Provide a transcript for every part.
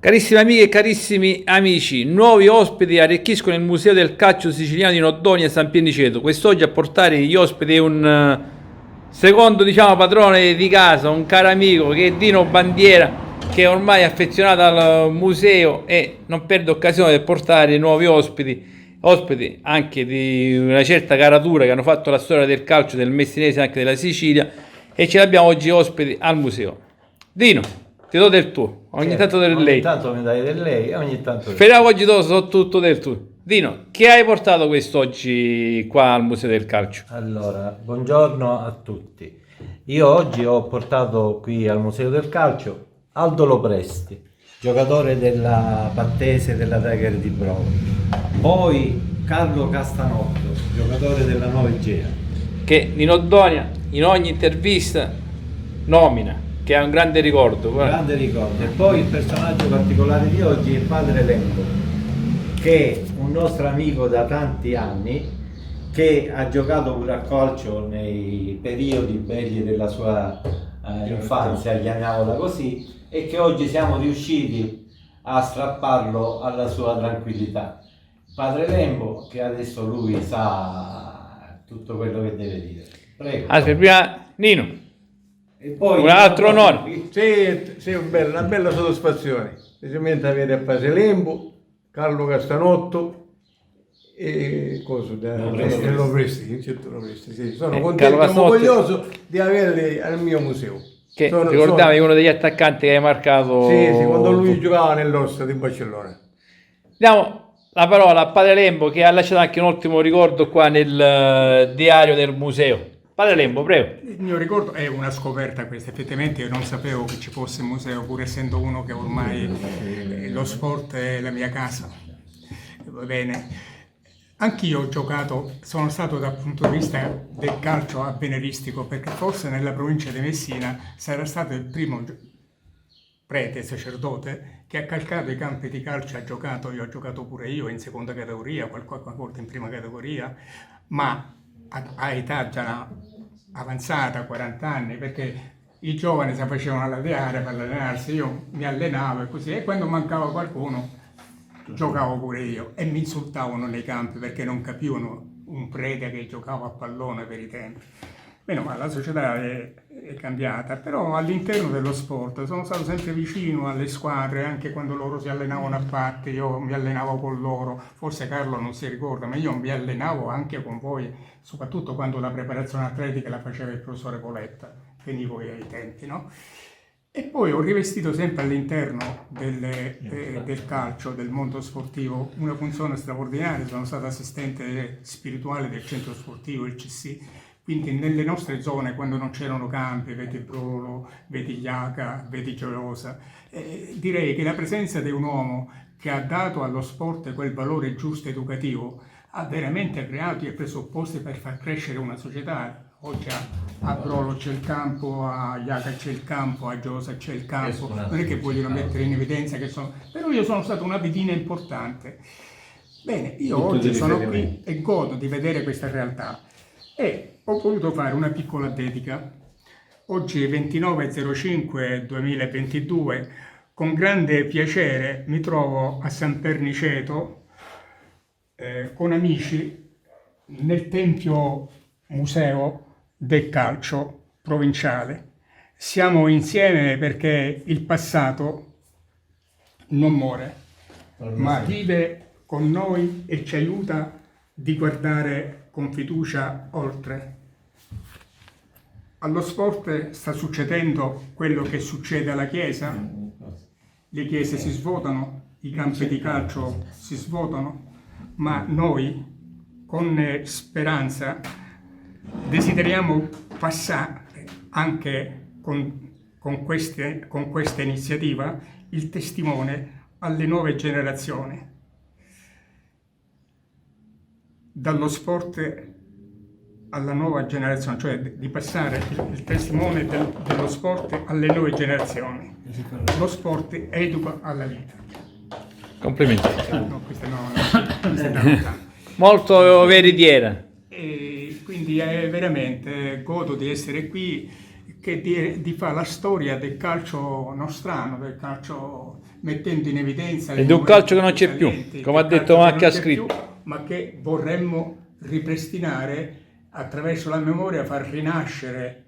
Carissime amiche e carissimi amici, nuovi ospiti arricchiscono il Museo del Calcio Siciliano di Noddonia e San Pianiceto. Quest'oggi a portare gli ospiti un secondo, padrone di casa, un caro amico che è Dino Bandiera, che è ormai affezionato al museo e non perde occasione di portare nuovi ospiti anche di una certa caratura che hanno fatto la storia del calcio del messinese e anche della Sicilia, e ce l'abbiamo oggi ospiti al museo. Dino, ti do del tuo, ogni tanto del lei. Ogni tanto mi dai del lei, ogni tanto del Speriamo oggi so tutto del tuo. Dino, che hai portato quest'oggi qua al Museo del Calcio? Allora, buongiorno a tutti. Io oggi ho portato qui al Museo del Calcio Aldo Lopresti, giocatore della Pattese della Tiger di Brovo. Poi Carlo Castanotto, giocatore della Nuova Egea. Che di Noddonia in ogni intervista nomina, che ha un grande ricordo. Un grande ricordo. E poi il personaggio particolare di oggi è Padre Lembo, che è un nostro amico da tanti anni, che ha giocato pure a calcio nei periodi belli della sua infanzia, chiamiamola così, e che oggi siamo riusciti a strapparlo alla sua tranquillità. Padre Lembo, che adesso lui sa tutto quello che deve dire. Prego. Aspetta, prima Nino. E poi Un altro onore. Sì, una bella soddisfazione, specialmente avere a Padre Lembo, Carlo Castanotto e Lopresti, sì. Sono contento e orgoglioso di averli al mio museo. Che ricordavi uno degli attaccanti che hai marcato. Sì, quando lui giocava nell'Orsa di Barcellona. Diamo la parola a Padre Lembo, che ha lasciato anche un ottimo ricordo qua nel diario del museo. Padre Lembo, prego. Il mio ricordo è una scoperta questa, effettivamente io non sapevo che ci fosse un museo, pur essendo uno che ormai lo sport è la mia casa. Va bene. Anch'io ho giocato, sono stato dal punto di vista del calcio avveniristico, perché forse nella provincia di Messina sarà stato il primo prete, sacerdote, che ha calcato i campi di calcio, ha giocato, io ho giocato pure io in seconda categoria, qualche volta in prima categoria, ma a età già avanzata, 40 anni, perché i giovani si facevano allenare per allenarsi, io mi allenavo e così, e quando mancava qualcuno giocavo pure io e mi insultavano nei campi perché non capivano un prete che giocava a pallone per i tempi. Meno male, la società è cambiata, però all'interno dello sport sono stato sempre vicino alle squadre, anche quando loro si allenavano a parte, io mi allenavo con loro, forse Carlo non si ricorda, ma io mi allenavo anche con voi, soprattutto quando la preparazione atletica la faceva il professore Poletta, venivo io ai tempi, no? E poi ho rivestito sempre all'interno del calcio, del mondo sportivo, una funzione straordinaria, sono stato assistente spirituale del centro sportivo, il CC, quindi nelle nostre zone, quando non c'erano campi, vedi Brolo, vedi Iaca, vedi Gioiosa, direi che la presenza di un uomo che ha dato allo sport quel valore giusto educativo ha veramente creato i presupposti per far crescere una società. Oggi a Brolo c'è il campo, a Iaca c'è il campo, a Gioiosa c'è il campo, non è che vogliono mettere in evidenza che sono... però io sono stato una pedina importante. Bene, io oggi sono qui e godo di vedere questa realtà. E ho voluto fare una piccola dedica. Oggi 29/05/2022, con grande piacere mi trovo a San Perniceto con amici nel Tempio Museo del Calcio Provinciale. Siamo insieme perché il passato non muore, ma vive con noi e ci aiuta di guardare con fiducia oltre. Allo sport sta succedendo quello che succede alla Chiesa, le chiese si svuotano, i campi di calcio si svuotano, ma noi con speranza desideriamo passare anche con questa iniziativa il testimone alle nuove generazioni. Dallo sport alla nuova generazione, cioè di passare il testimone dello sport alle nuove generazioni. Lo sport educa alla vita. Complimenti. No, questa no. Molto veritiera. E quindi veramente godo di essere qui che di fare la storia del calcio nostrano, del calcio mettendo in evidenza Ed è un calcio che non c'è più, salienti, come ha del detto calcio Macchi, che ha non c'è scritto. più, ma che vorremmo ripristinare attraverso la memoria, far rinascere,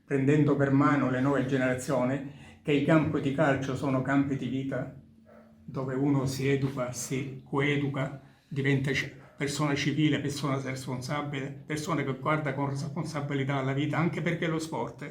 prendendo per mano le nuove generazioni, che i campi di calcio sono campi di vita, dove uno si educa, si coeduca, diventa persona civile, persona responsabile, persona che guarda con responsabilità alla vita, anche perché lo sport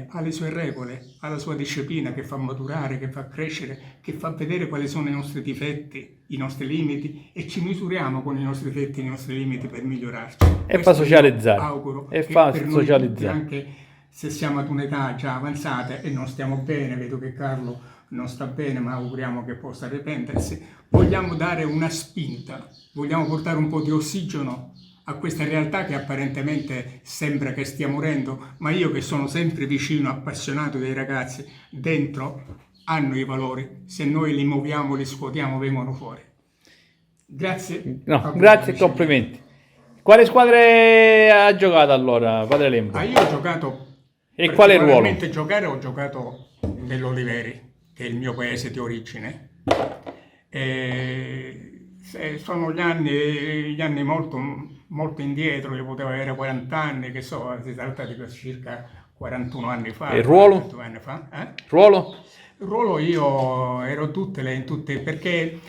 ha le sue regole, ha la sua disciplina che fa maturare, che fa crescere, che fa vedere quali sono i nostri difetti, i nostri limiti, e ci misuriamo con i nostri difetti e i nostri limiti per migliorarci. E fa Questo io socializzare. auguro E che fa per noi tutti, socializzare. anche se siamo ad un'età già avanzata e non stiamo bene, vedo che Carlo non sta bene, ma auguriamo che possa riprendersi, vogliamo dare una spinta, vogliamo portare un po' di ossigeno a questa realtà che apparentemente sembra che stia morendo, ma io che sono sempre vicino, appassionato dei ragazzi, dentro hanno i valori, se noi li muoviamo, li scuotiamo, vengono fuori. Grazie. No, grazie e complimenti. Quale squadre ha giocato allora, padre Lembo? Io ho giocato, E quale ruolo? Ho giocato nell'Oliveri, che è il mio paese di origine. Sono gli anni molto, molto indietro, io potevo avere 40 anni, che so, si tratta di circa 41 anni fa. E il ruolo? 42 anni fa. Ruolo? Il ruolo io ero in tutte, perché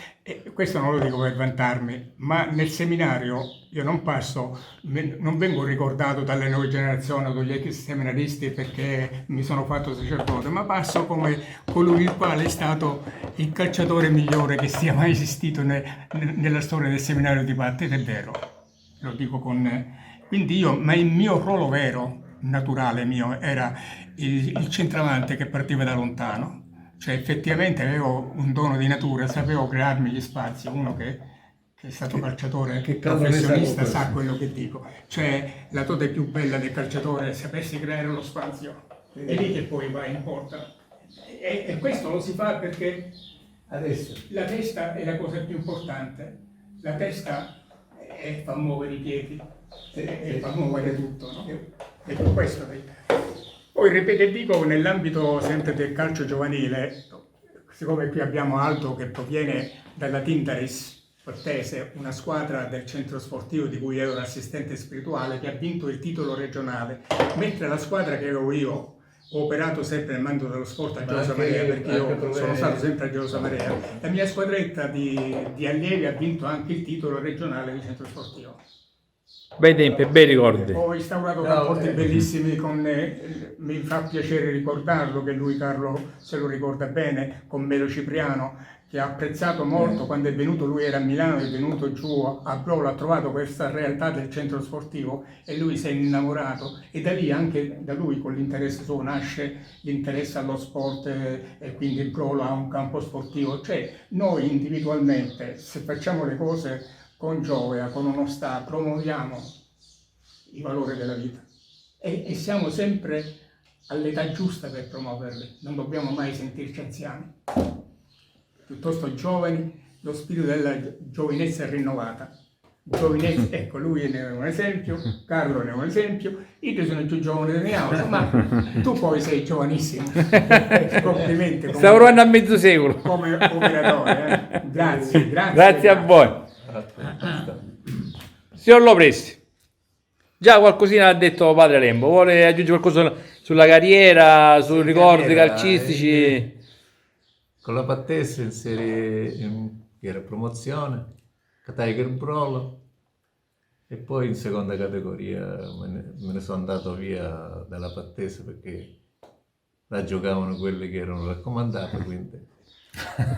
questo non lo dico per vantarmi, ma nel seminario io non vengo ricordato dalle nuove generazioni o dagli ex seminaristi perché mi sono fatto sacerdote, ma passo come colui il quale è stato il calciatore migliore che sia mai esistito nella storia del seminario di Patti, ed è vero, lo dico quindi ma il mio ruolo vero, naturale mio, era il centravanti che partiva da lontano. Cioè effettivamente avevo un dono di natura, sapevo crearmi gli spazi, uno che è stato calciatore professionista sa quello che dico. Cioè la dote più bella del calciatore è sapersi creare lo spazio, è lì che poi va in porta. E questo lo si fa perché Adesso. la testa è la cosa più importante, la testa fa muovere i piedi e fa muovere tutto, no? E per questo poi ripeto, dico, nell'ambito sempre del calcio giovanile, siccome qui abbiamo Aldo che proviene dalla Tindaris Fortese, una squadra del centro sportivo di cui ero l'assistente spirituale, che ha vinto il titolo regionale, mentre la squadra che ero io, ho operato sempre nel mondo dello sport a Giosa Maria, perché io sono stato sempre a Giosa Maria, la mia squadretta di allievi ha vinto anche il titolo regionale di centro sportivo. Bei tempi, bei ricordi. Ho instaurato rapporti bellissimi mi fa piacere ricordarlo, che lui, Carlo, se lo ricorda bene, con Melo Cipriano, che ha apprezzato molto quando è venuto, lui era a Milano, è venuto giù a Brolo, ha trovato questa realtà del centro sportivo e lui si è innamorato, e da lì, anche da lui, con l'interesse suo, nasce l'interesse allo sport, e quindi il Brolo ha un campo sportivo. Cioè noi individualmente, se facciamo le cose con gioia, con onestà, promuoviamo i valori della vita e siamo sempre all'età giusta per promuoverli, non dobbiamo mai sentirci anziani, piuttosto giovani, lo spirito della giovinezza è rinnovata. Giovinezza, ecco, lui ne è un esempio, Carlo ne è un esempio, io sono più giovane di Neauso, ma tu poi sei giovanissimo. Complimenti. Stiamo arrivando a mezzo secolo. Come operatore, Grazie. Grazie a voi. Signor Lopresti, già qualcosina ha detto padre Lembo, vuole aggiungere qualcosa sulla carriera, sui ricordi calcistici? Con la Pattese in serie che era promozione, Tiger Brolo, e poi in seconda categoria me ne sono andato via dalla Pattese perché la giocavano quelli che erano raccomandati, quindi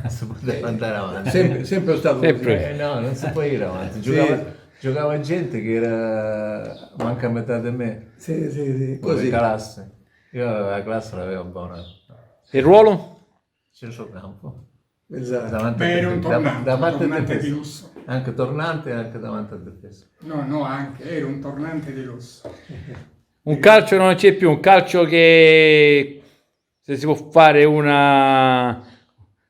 si poteva andare avanti. Sempre stato Sempre. No, non si può ir avanti. Giocava gente che era manca a metà di me, sì. con Così. le classe. Io la classe l'avevo buona. Il ruolo? Centrocampo. Esatto. Davanti Beh, a era un davanti a tornante di difesa. lusso. Anche tornante e anche davanti a difesa. No, era un tornante di lusso. Un calcio che non c'è più, un calcio che, se si può fare una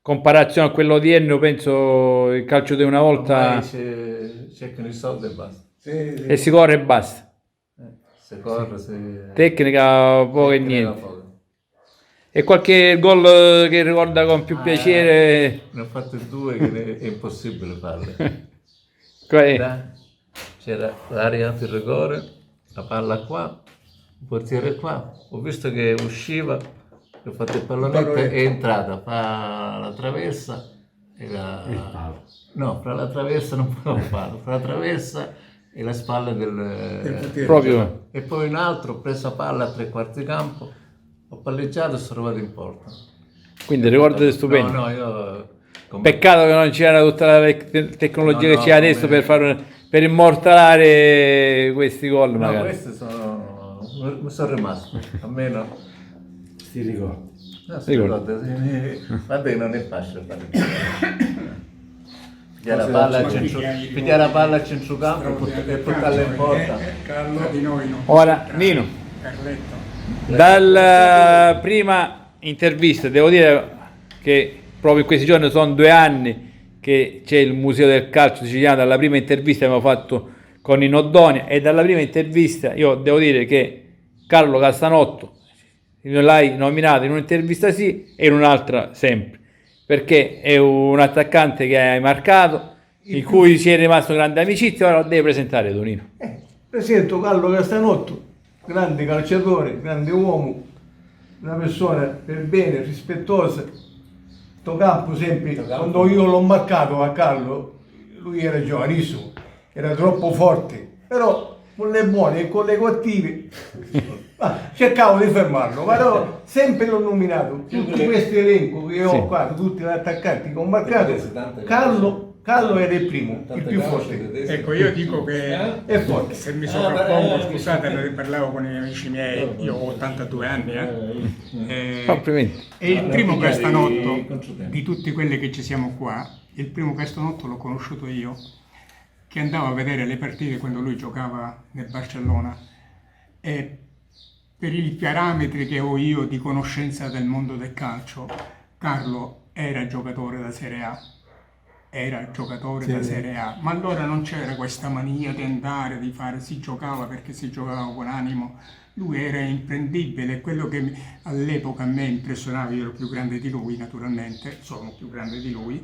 comparazione a quello odierno, penso il calcio di una volta Ormai cercano i soldi e basta. e si corre e basta. se corre, se... Tecnica poco e tecnica niente. poco. E qualche gol che ricorda con più piacere? Ne ho fatti 2 che è impossibile farli. Qual è? C'era l'area di rigore, la palla qua, il portiere qua. Ho visto che usciva, ho fatto il pallonetto e è entrata, fa la traversa e la... No, fra la traversa non può farlo, fra la traversa e le spalle del... Proprio. E poi un altro, ho preso la palla a 3/4 campo, ho palleggiato e sono arrivato in porta. Quindi ricordo stupendo. No, io... Peccato che non c'era tutta la tecnologia No, che c'è adesso per immortalare questi gol No, magari. questi mi sono rimasti, almeno... Si ricorda. No, si ricorda, sì. Guarda che non è facile fare pigliare la palla al centrocampo e portarla in porta. Carlo di noi no. Ora, Nino, Carletto. dalla prima intervista, devo dire che proprio in questi giorni sono 2 anni che c'è il Museo del Calcio Siciliano. Dalla prima intervista che abbiamo fatto con Nino Donia, e dalla prima intervista io devo dire che Carlo Castanotto l'hai nominato in un'intervista sì e in un'altra sempre, perché è un attaccante che hai marcato, in cui si è rimasto grande amicizia. Ora lo devi presentare tu, Nino. Presento Carlo Castanotto, grande calciatore, grande uomo, una persona per bene, rispettosa. Sto campo sempre, quando io l'ho marcato a Carlo, lui era giovanissimo, era troppo forte, però con le buone e con le cattive cercavo di fermarlo, però sempre l'ho nominato. Tutto questo elenco che ho qua, tutti gli attaccanti che ho marcato, Carlo era il primo, il più forte. Ecco, io dico che È forte. se mi sovrappongo, scusate, parlavo con i miei amici miei, io ho 82 anni, Complimenti. e il primo Castanotto di tutti quelli che ci siamo qua, il primo Castanotto l'ho conosciuto io, che andavo a vedere le partite quando lui giocava nel Barcellona, e per i parametri che ho io di conoscenza del mondo del calcio, Carlo era giocatore da Serie A. Era giocatore da Serie A, ma allora non c'era questa mania di andare, di fare, si giocava perché si giocava con animo. Lui era imprendibile, e quello che all'epoca a me impressionava, io ero più grande di lui naturalmente, sono più grande di lui,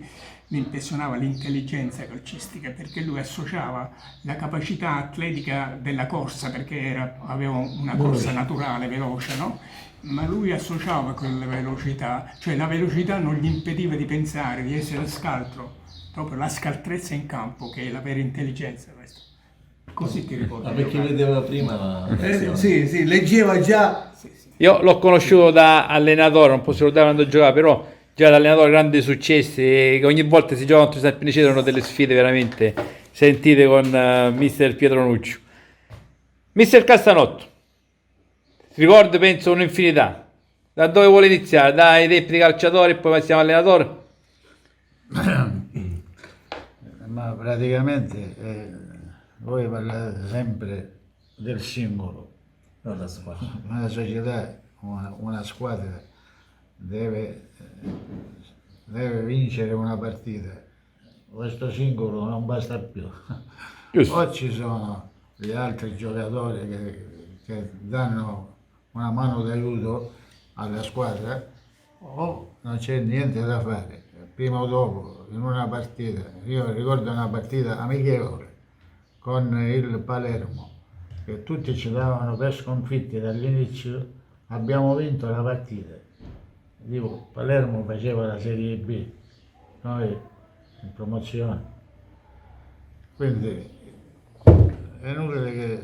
mi impressionava l'intelligenza calcistica, perché lui associava la capacità atletica della corsa, perché aveva una corsa naturale, veloce, no? Ma lui associava quella velocità, cioè la velocità non gli impediva di pensare, di essere scaltro, proprio la scaltrezza in campo che è la vera intelligenza questa. Così ti ricordo. Ma perché vedeva prima Sì, leggeva già. Io l'ho conosciuto da allenatore, non posso ricordare quando giocava, però già da allenatore grandi successi, e ogni volta si gioca contro i Sampiniceto, erano delle sfide veramente sentite con mister Pietro Nuccio. Mister Castanotto, ricordo penso un'infinità. Da dove vuole iniziare? Dai tempi di calciatore e poi passiamo allenatore? Ma praticamente voi parlate sempre del singolo. non la squadra. Una società, una squadra deve vincere una partita. Questo singolo non basta più. Giusto. O ci sono gli altri giocatori che danno una mano d'aiuto alla squadra, o non c'è niente da fare. Prima o dopo, in una partita, io ricordo una partita amichevole con il Palermo, che tutti ci davano per sconfitti dall'inizio, abbiamo vinto la partita. Dico, Palermo faceva la Serie B, noi in promozione. Quindi è inutile che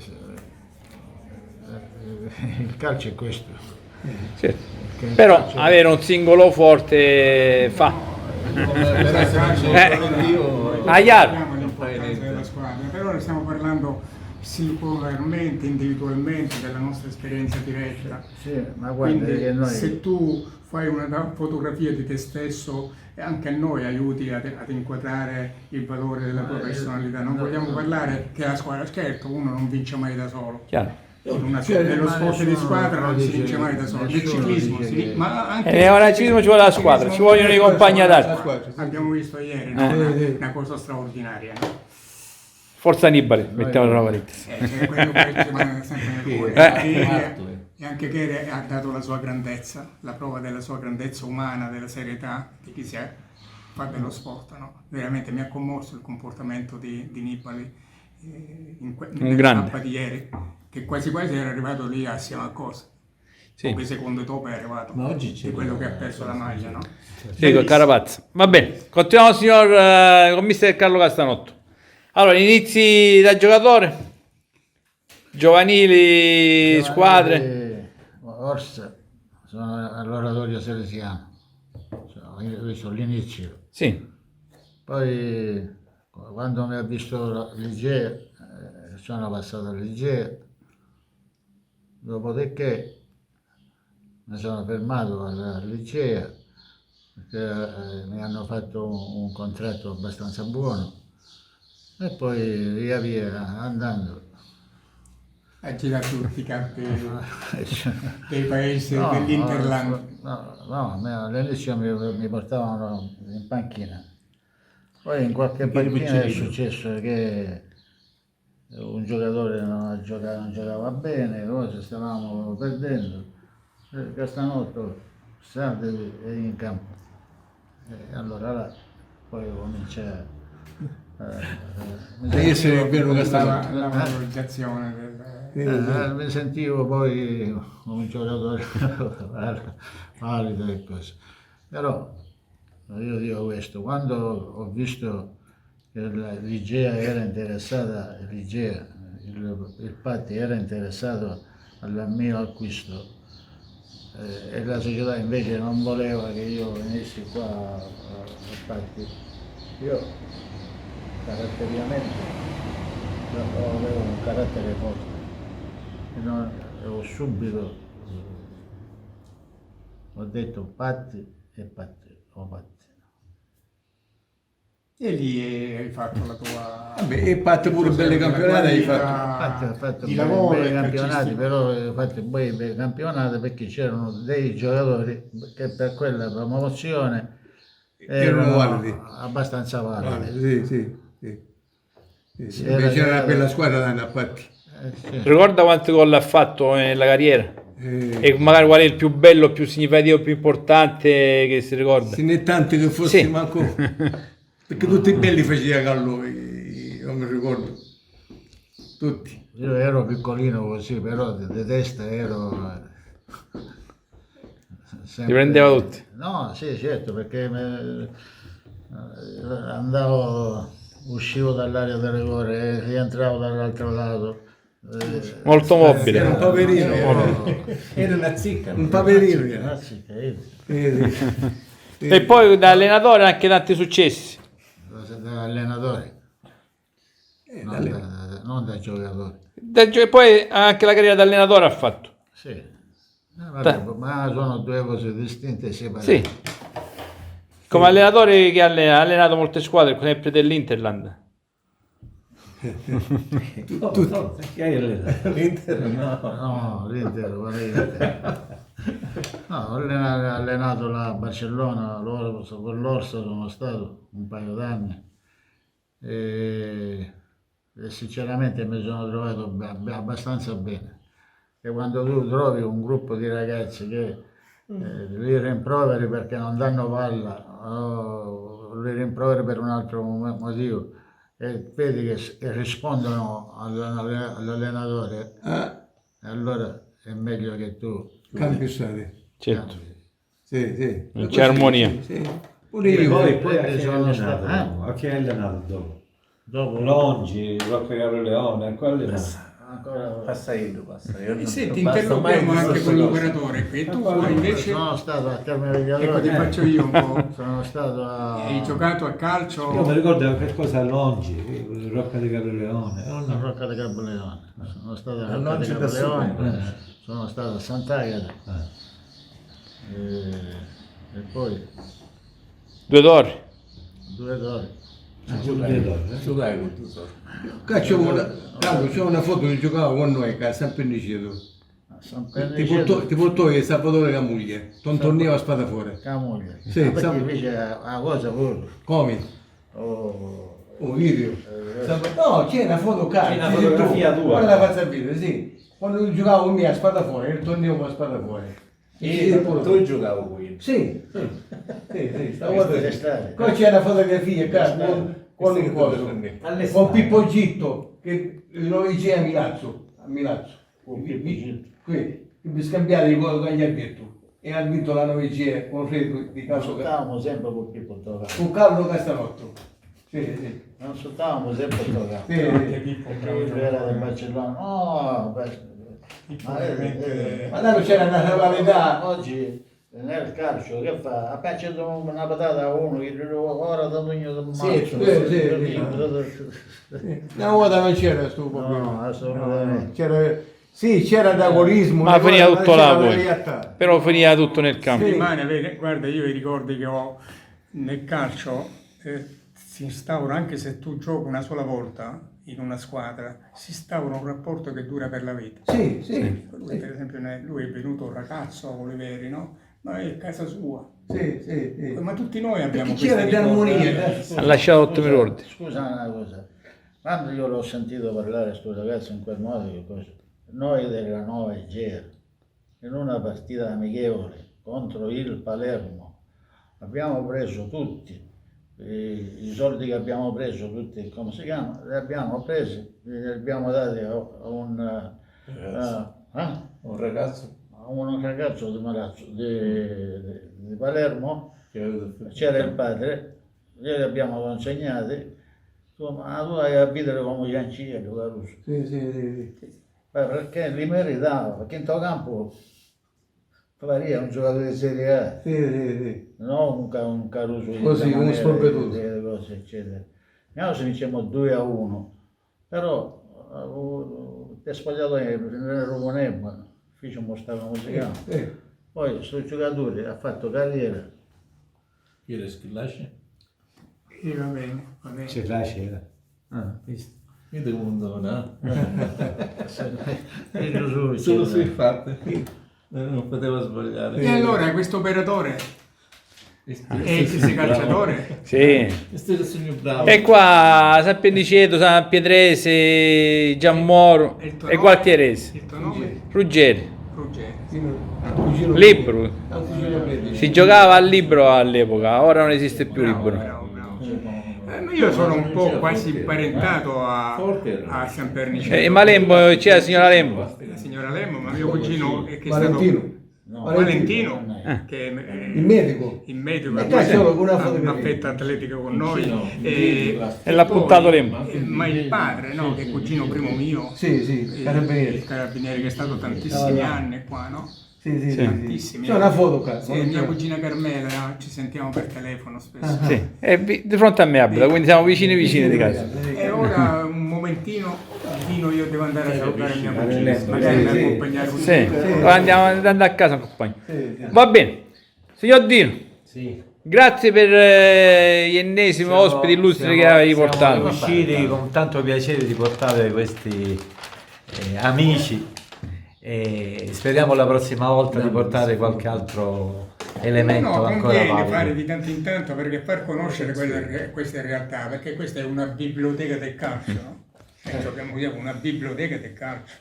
il calcio è questo. Sì. Che il Però calcio- avere un singolo forte fa. Aiar. Parliamo dell'importanza della squadra, però ne stiamo parlando singolarmente, individualmente, della nostra esperienza diretta. Sì, ma guarda Quindi che noi... se tu fai una fotografia di te stesso, anche a noi aiuti ad inquadrare il valore della tua personalità. Non vogliamo parlare che la squadra, certo, uno non vince mai da solo. Chiaro. Nello sport di squadra non si vince mai da solo. Nel ciclismo sì, ma anche Ora al ciclismo ci vuole la squadra, ci vogliono i compagni ad arte. abbiamo visto ieri, no? Una cosa straordinaria. No? Forza Nibali, mettiamo una parentesi. È quello che rimane sempre nel cuore. E anche che ha dato la sua grandezza, la prova della sua grandezza umana, della serietà di chi fa dello sport. No? Veramente mi ha commosso il comportamento di Nibali nella grande. tappa di ieri, che quasi quasi era arrivato lì assieme a cosa. Sì. Pochi secondi dopo è arrivato, Ma oggi di quello che ha perso la maglia. No? Sì, con Carapazza. Va bene, continuiamo signor con mister Carlo Castanotto. Allora, inizi da giocatore? Giovanili, squadre? Orsa, sono all'oratorio salesiano, ho visto l'inizio. Sì. Poi quando mi ha visto l'Igea, sono passato all'Igea, dopodiché mi sono fermato all'Igea perché mi hanno fatto un contratto abbastanza buono e poi via via andando. Ha girato tutti i campi dei paesi dell'Interland. No, all'inizio mi portavano in panchina, poi in qualche panchina è successo che un giocatore non giocava bene, noi stavamo perdendo, Castanotto sta in campo, e allora là poi comincia essere vero Castanotto. La valorizzazione del... mi sentivo poi un giocatore valido e così. Però io dico questo, quando ho visto che l'Igea era interessata, il Patti era interessato al mio acquisto e la società invece non voleva che io venissi qua a Patti, io caratterialmente avevo un carattere forte. E ho subito ho detto Patti e Patti, o Patti. E lì hai fatto la tua... Vabbè, e Patti pure belli campionati hai fatto. Ha fatto di bei lavoro e campionati, calcistico. però ho fatto bei campionati perché c'erano dei giocatori che per quella promozione Erano validi. abbastanza validi. Sì. Invece era una bella squadra da andare a Patti. Sì. Ricorda quanti gol ha fatto nella carriera? E magari qual è il più bello, più significativo, più importante che si ricorda? Se ne tanti che fosse Sì. manco. Perché tutti i belli faceva Carlo, non mi ricordo. Tutti. Io ero piccolino così, però di testa ero sempre... Ti prendeva tutti? No, sì, certo, perché uscivo dall'area del rigore e rientravo dall'altro lato. Molto mobile. Era un paperino. Era una zicca. Un paperino. Grazie, E poi da allenatore anche tanti successi. da allenatore, non da giocatore. Poi anche la carriera da allenatore ha fatto. Sì. Vabbè, ma sono due cose distinte e separate. Sì. Come allenatore che ha allenato molte squadre, per esempio dell'Interland. Chi hai allenato? L'Inter. No, l'Inter, vorrei l'Inter. No, ho allenato la Barcellona, con l'Orsa sono stato un paio d'anni e sinceramente mi sono trovato abbastanza bene. E quando tu trovi un gruppo di ragazzi che li rimproveri perché non danno palla o li rimproveri per un altro motivo e vedi che rispondono all'allenatore, allora è meglio che tu Campi stati. Certo. Sì. Non c'è armonia. Sì. Pure E io. poi a chi hai sono allenato? stato, A chi hai allenato dopo? dopo Longi, Rocco Caroleone, a quale ancora Passa io. E senti, Non basta mai interrompiamo anche questa con cosa. l'operatore qui. Tu invece, sono stato a Termini ecco, ti Vigliadori, faccio io un po'. sono stato Hai giocato a calcio? Io mi ricordo che cosa Longi, Rocca di Caroleone. a Rocca di Capoleone, sono stato a non Rocca di c'è da Capoleone, sono stato a Sant'Agata e poi 2 d'oro. 2 d'ore. Giocai con tu so. C'è una foto che giocava con noi che a San Perniceto. A San Ti Perniceto, portò il Salvatore Camuglia. Torniva a spada fuori. Camuglia. Sì, Perché San- invece a cosa pure, Come? Un video? No, c'è una fotocamera. C'è una fotografia tua. Guarda la faccia video, sì. Quando giocavo con me a spada fuori, il torneo con a spada fuori. Tu giocavo qui. Sì, sì, Questo è estate. Poi c'è una fotografia qua, con un coso, con Pippo Gitto, che lo dice a Milazzo. Qui, mi scambiare con gli arbitri. E ha vinto la 9G con Freddo di Carlo Stavamo sempre con Pippo Toga. con Carlo Castanotto. Sì. Non stavamo sempre a Toga. Sì. Era del Barcellona. No, Ma là c'era una rivalità. oggi nel calcio che fa? Appena c'è una patata a uno che ora da ogni del Una volta non c'era sto No, problema. assolutamente. C'era d'agorismo. Ma finiva tutto là poi. realtà. Però finiva tutto nel campo. Rimane, vedi, guarda, io i ricordi che ho nel calcio si instaura, anche se tu giochi una sola volta in una squadra, si instaura un rapporto che dura per la vita. Sì. Lui, per esempio, lui è venuto un ragazzo a Oliveri, no? Ma è casa sua. Sì. Ma tutti noi abbiamo Perché c'era questi ricordi. l'armonia. Ha lasciato 8 ricordi. Scusa una cosa, quando io l'ho sentito parlare sto ragazzo in quel modo, che cosa? Noi della Nuova Egea, in una partita amichevole contro il Palermo, abbiamo preso tutti, i soldi che abbiamo preso, tutti, come si chiama, li abbiamo presi, li abbiamo dati a Un ragazzo un ragazzo di Palermo, c'era il padre, glieli abbiamo consegnati, ma tu hai a vivere come Gianciello, Caruso. Sì. Perché li meritava, perché in tuo campo Faria è un giocatore di Serie A, Sì. non un Caruso di Così, uno Manera, sprovveduto. delle cose, eccetera. Noi se vinciamo 2-1, però ti è spogliato nel Rumonema, fece un mostacco musicale. Poi questo giocatore ha fatto carriera. Chi era Schillaci? Sì, va bene. c'era. Io devo andare, Gesù, solo sui fatti. Non poteva sbagliare. E allora questo operatore è questo calciatore? Sì. Questo è il signor Bravo. E qua San Pianiceto, San Pietrese, Giammoro E il tuo e nome? Gualtierese. Il tuo nome? Ruggeri. Ruggeri. Libro. Si giocava al libro all'epoca, ora non esiste più Bravo, libro. bravo. Ma io sono un po' quasi imparentato a San Perniceto. E Malembo, c'è la signora Lembo. La signora Lemmo, ma mio cugino che è Valentino. stato Valentino, che è Il medico. il medico E che qua solo con una ha fotografia. affetto atletico con noi E l'ha poi, buttato Lemmo. ma il padre, no, che è cugino primo mio, Sì, il carabinieri. carabiniere che è stato tantissimi anni qua, no? Sì. Tantissimi. C'è una foto qua. Sì, mia cugina Carmela, ci sentiamo per telefono spesso. Sì. E di fronte a me abita, quindi siamo vicini di casa. E ora un momentino, Dino, io devo andare a salutare mia cugina, magari mi accompagnare con Sì, andiamo andando a casa compagno. Va bene, signor Dino, grazie per gli ennesimi ospiti illustri che avevi Siamo portato. riusciti con tanto piacere di portare questi amici e speriamo la prossima volta di portare qualche altro elemento no, ancora conviene valido. fare di tanto in tanto perché far conoscere queste realtà, perché questa è una biblioteca del calcio, no? Abbiamo una biblioteca del calcio.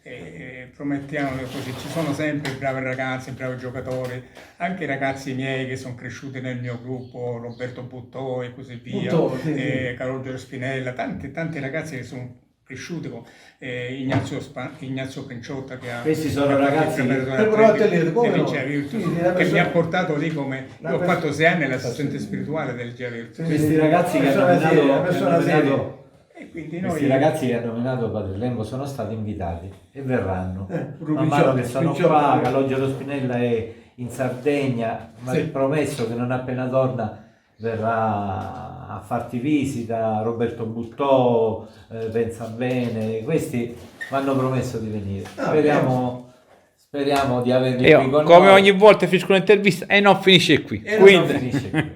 E promettiamo che così ci sono sempre bravi ragazzi, bravi giocatori, anche i ragazzi miei che sono cresciuti nel mio gruppo, Roberto Buttò e così via, Calogero Spinella, tanti ragazzi che sono cresciuti con Ignazio Pinciotta che ha Questi sono ragazzi che mi ha portato lì come io ho fatto 6 anni l'assistente spirituale del Giavirtu. Questi ragazzi che Questi ragazzi che hanno nominato Padre Lembo sono stati invitati e verranno. Man mano che sono qua, Calogero Spinella è in Sardegna, ma è promesso che non appena torna verrà a farti visita. Roberto Buttò pensa bene, questi mi hanno promesso di venire. Speriamo di averli qui con Come noi. ogni volta finisco un'intervista e non finisce qui. E non Quindi, finisce qui.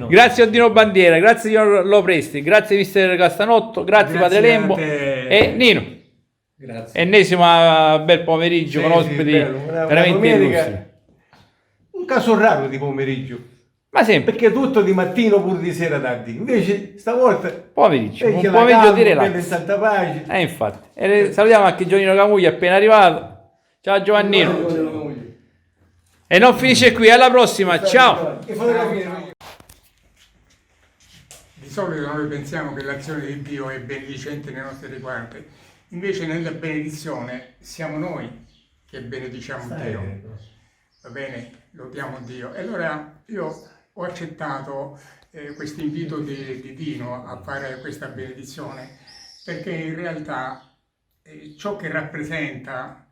grazie a Dino Bandiera, grazie signor Lopresti, grazie mister Castanotto, grazie Padre Lembo e Nino. Grazie. Ennesimo bel pomeriggio con ospiti veramente illustri. Un caso raro di pomeriggio. Ma sempre. Perché tutto di mattino pure di sera tardi. Invece stavolta Pomeriggio, un c'è la pomeriggio calma, di bella in relax. santa pace. Infatti. E salutiamo anche Giannino Camuglia appena arrivato. Ciao Giovannino. E non finisce qui, alla prossima, ciao! E fotografie. Di solito noi pensiamo che l'azione di Dio è benedicente nei nostri riguardi, invece nella benedizione siamo noi che benediciamo Dio, va bene? Lodiamo Dio. E allora io ho accettato questo invito di Dino a fare questa benedizione, perché in realtà ciò che rappresenta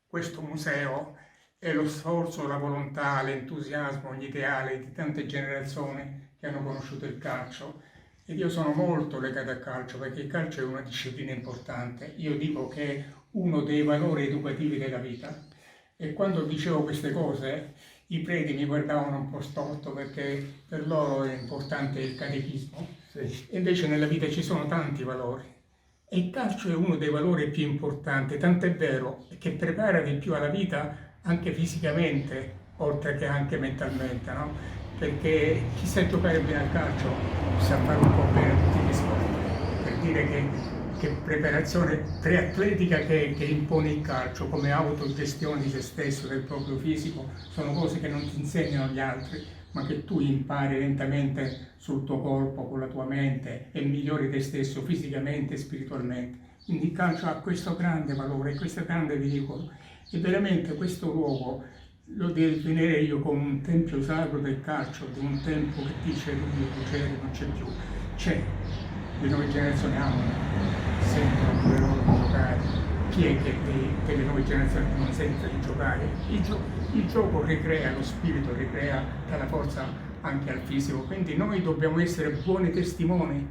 questo museo è lo sforzo, la volontà, l'entusiasmo, gli ideali di tante generazioni che hanno conosciuto il calcio. Ed io sono molto legato al calcio, perché il calcio è una disciplina importante. Io dico che è uno dei valori educativi della vita. E quando dicevo queste cose, i preti mi guardavano un po' storto, perché per loro è importante il catechismo. Sì. E invece nella vita ci sono tanti valori. E il calcio è uno dei valori più importanti, tant'è vero che prepara di più alla vita anche fisicamente, oltre che anche mentalmente, no? Perché chi sa giocare bene al calcio sa fare un po' bene tutti gli sport. Per dire che preparazione preatletica che impone il calcio, come autogestione di se stesso, del proprio fisico, sono cose che non ti insegnano gli altri, ma che tu impari lentamente sul tuo corpo, con la tua mente, e migliori te stesso fisicamente e spiritualmente. Quindi il calcio ha questo grande valore, questo grande pericolo, e veramente questo luogo lo definirei io come un tempio sacro del calcio, di un tempo che dice lui procede, non c'è più. C'è, le nuove generazioni amano, sentono pure loro di giocare. Chi è che le nuove generazioni non sente di giocare? Il gioco ricrea lo spirito, ricrea dalla forza anche al fisico, quindi noi dobbiamo essere buoni testimoni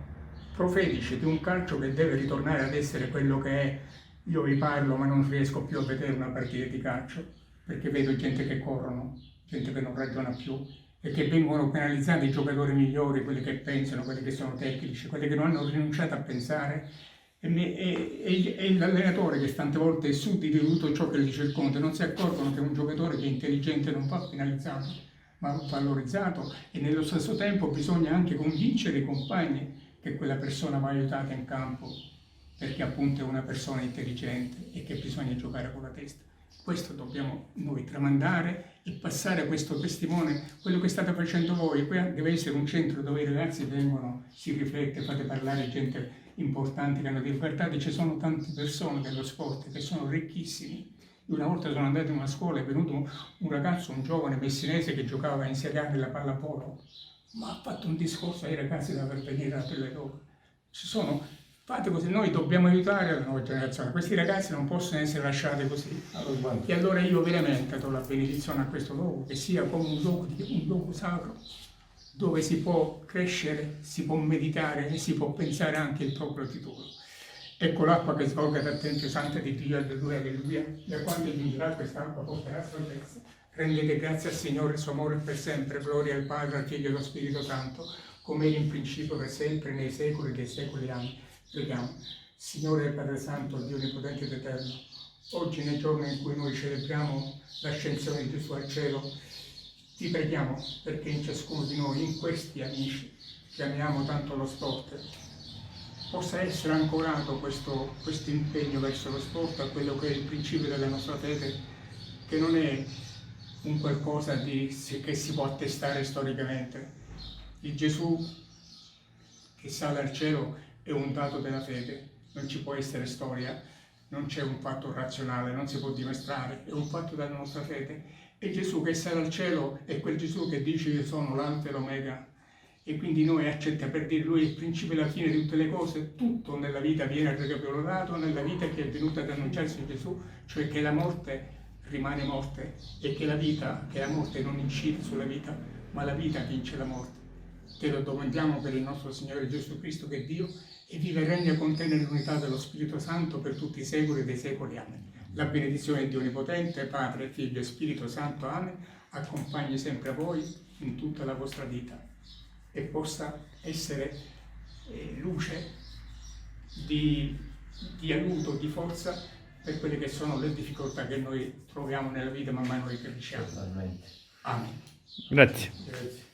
profetici di un calcio che deve ritornare ad essere quello che è. Io vi parlo, ma non riesco più a vedere una partita di calcio, perché vedo gente che corrono, gente che non ragiona più, e che vengono penalizzati i giocatori migliori, quelli che pensano, quelli che sono tecnici, quelli che non hanno rinunciato a pensare. E l'allenatore, che tante volte è suddito di tutto ciò che gli circonda, non si accorgono che un giocatore che è intelligente non va penalizzato, ma valorizzato, e nello stesso tempo bisogna anche convincere i compagni che quella persona va aiutata in campo, perché appunto è una persona intelligente e che bisogna giocare con la testa. Questo dobbiamo noi tramandare e passare questo testimone, quello che state facendo voi. Qui deve essere un centro dove i ragazzi vengono, si riflette, fate parlare gente importante che hanno detto: guardate, ci sono tante persone dello sport che sono ricchissimi. Una volta sono andato in una scuola, è venuto un ragazzo, un giovane messinese che giocava in Serie A nella pallavolo, ma ha fatto un discorso ai ragazzi da per venire a Pelle d'Oro. Fate così, noi dobbiamo aiutare la nuova generazione, questi ragazzi non possono essere lasciati così. E allora io veramente do la benedizione a questo luogo, che sia come un luogo sacro, dove si può crescere, si può meditare e si può pensare anche il proprio futuro. Ecco l'acqua che sgorga dal Tempio Santo di Dio, alleluia, alleluia. Da quando giungerà quest'acqua porterà salvezza. Rendete grazie al Signore, il suo amore per sempre, gloria al Padre, al Figlio e allo Spirito Santo, come era in principio, per sempre, nei secoli dei secoli. Amen. Preghiamo. Signore Padre Santo, Dio Onnipotente ed Eterno, oggi nel giorno in cui noi celebriamo l'ascensione di Gesù al cielo, ti preghiamo perché in ciascuno di noi, in questi amici che amiamo tanto lo sport, possa essere ancorato questo impegno verso lo sport a quello che è il principio della nostra fede, che non è un qualcosa che si può attestare storicamente. Il Gesù che sale al cielo è un dato della fede, non ci può essere storia, non c'è un fatto razionale, non si può dimostrare, è un fatto della nostra fede. E Gesù che sale al cielo è quel Gesù che dice: io sono l'alfa e l'omega, e quindi noi accettiamo, per dire lui è il principio e la fine di tutte le cose. Tutto nella vita viene recapitolato nella vita che è venuta ad annunciarsi in Gesù, cioè che la morte rimane morte e che la morte non incide sulla vita, ma la vita vince la morte. Te lo domandiamo per il nostro Signore Gesù Cristo, che è Dio, e vive e regna con te nell'unità dello Spirito Santo per tutti i secoli dei secoli. Amen. La benedizione di Dio Onnipotente, Padre, Figlio e Spirito Santo, Amen, accompagni sempre a voi in tutta la vostra vita e possa essere luce di aiuto, di forza per quelle che sono le difficoltà che noi troviamo nella vita man mano che cresciamo. Amen. Grazie. Grazie.